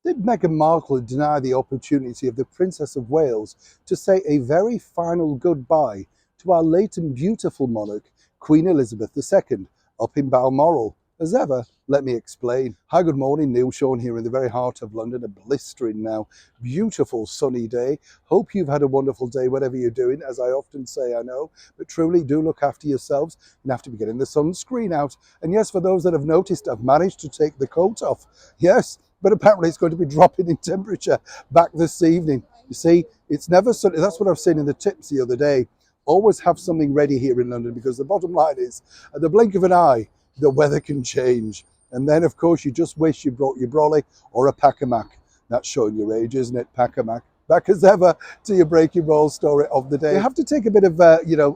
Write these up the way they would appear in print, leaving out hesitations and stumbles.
Did Meghan Markle deny the opportunity of the Princess of Wales to say a very final goodbye to our late and beautiful monarch, Queen Elizabeth II, up in Balmoral? As ever, let me explain. Hi, good morning. Neil Sean here in the very heart of London, a blistering now, beautiful sunny day. Hope you've had a wonderful day, whatever you're doing. As I often say, I know, but truly do look after yourselves. You have to be getting the sunscreen out. And yes, for those that have noticed, I've managed to take the coat off. Yes, but apparently it's going to be dropping in temperature back this evening. You see, it's never sunny. That's what I've seen in the tips the other day. Always have something ready here in London, because the bottom line is, at the blink of an eye, the weather can change. And then, of course, you just wish you brought your brolly or a pack-a-mac. That's showing your age, isn't it? Pack-a-mac. Back as ever to your breaking roll story of the day. You have to take a bit of,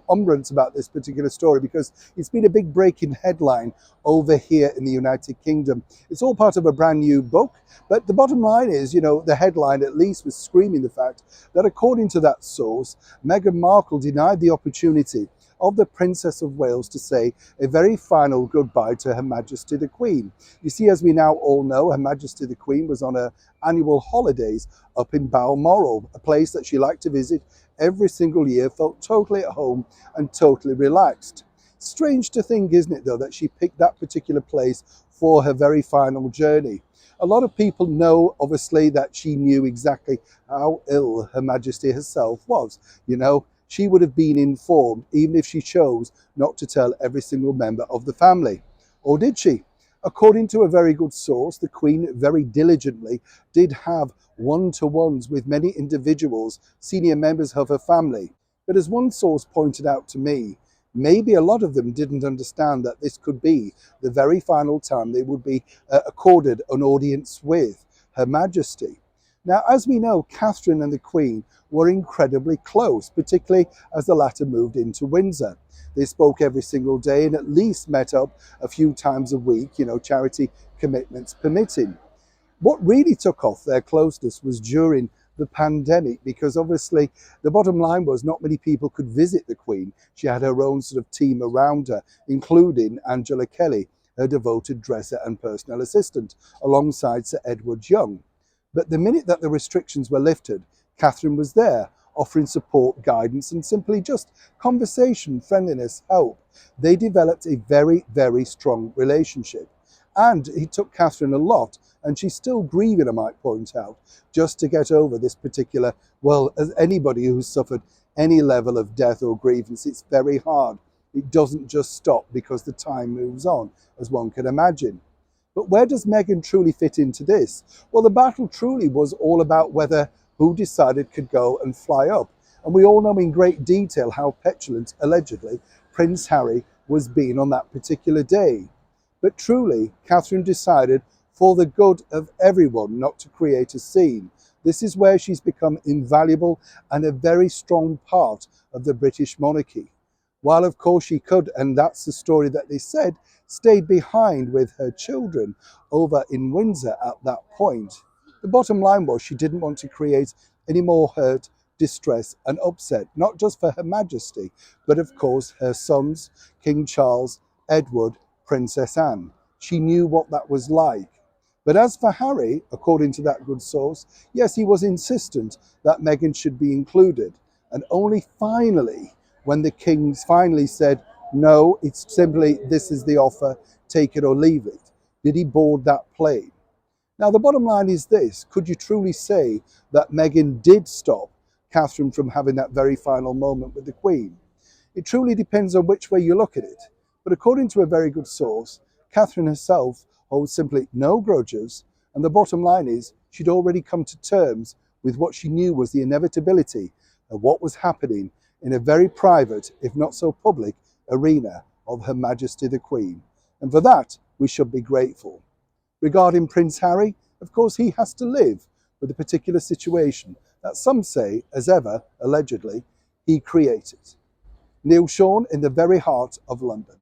umbrance about this particular story, because it's been a big breaking headline over here in the United Kingdom. It's all part of a brand new book, but the bottom line is, the headline at least was screaming the fact that according to that source, Meghan Markle denied the opportunity of the Princess of Wales to say a very final goodbye to Her Majesty the Queen. You see, as we now all know, Her Majesty the Queen was on her annual holidays up in Balmoral, a place that she liked to visit every single year, felt totally at home and totally relaxed. Strange to think, isn't it, though, that she picked that particular place for her very final journey. A lot of people know, obviously, that she knew exactly how ill Her Majesty herself was. She would have been informed, even if she chose not to tell every single member of the family. Or did she? According to a very good source, the Queen very diligently did have one-to-ones with many individuals, senior members of her family. But as one source pointed out to me, maybe a lot of them didn't understand that this could be the very final time they would be accorded an audience with Her Majesty. Now, as we know, Catherine and the Queen were incredibly close, particularly as the latter moved into Windsor. They spoke every single day and at least met up a few times a week, charity commitments permitting. What really took off their closeness was during the pandemic, because obviously the bottom line was not many people could visit the Queen. She had her own sort of team around her, including Angela Kelly, her devoted dresser and personal assistant, alongside Sir Edward Young. But the minute that the restrictions were lifted, Catherine was there, offering support, guidance, and simply just conversation, friendliness, help. They developed a very, very strong relationship. And it took Catherine a lot, and she's still grieving, I might point out, just to get over this particular, well, as anybody who's suffered any level of death or grievance, it's very hard. It doesn't just stop because the time moves on, as one can imagine. But where does Meghan truly fit into this? Well, the battle truly was all about whether who decided could go and fly up. And we all know in great detail how petulant, allegedly, Prince Harry was being on that particular day. But truly, Catherine decided for the good of everyone not to create a scene. This is where she's become invaluable and a very strong part of the British monarchy. While of course she could, and that's the story that they said, stayed behind with her children over in Windsor at that point, the bottom line was she didn't want to create any more hurt, distress and upset, not just for Her Majesty, but of course her sons, King Charles, Edward, Princess Anne. She knew what that was like. But as for Harry, according to that good source, yes, he was insistent that Meghan should be included. And only finally, when the Kings finally said, no, it's simply, this is the offer, take it or leave it, did he board that plane. Now, the bottom line is this: could you truly say that Meghan did stop Catherine from having that very final moment with the Queen? It truly depends on which way you look at it. But according to a very good source, Catherine herself holds simply no grudges, and the bottom line is she'd already come to terms with what she knew was the inevitability of what was happening in a very private, if not so public, arena of Her Majesty the Queen. And for that, we should be grateful. Regarding Prince Harry, of course, he has to live with a particular situation that some say, as ever, allegedly, he created. Neil Sean in the very heart of London.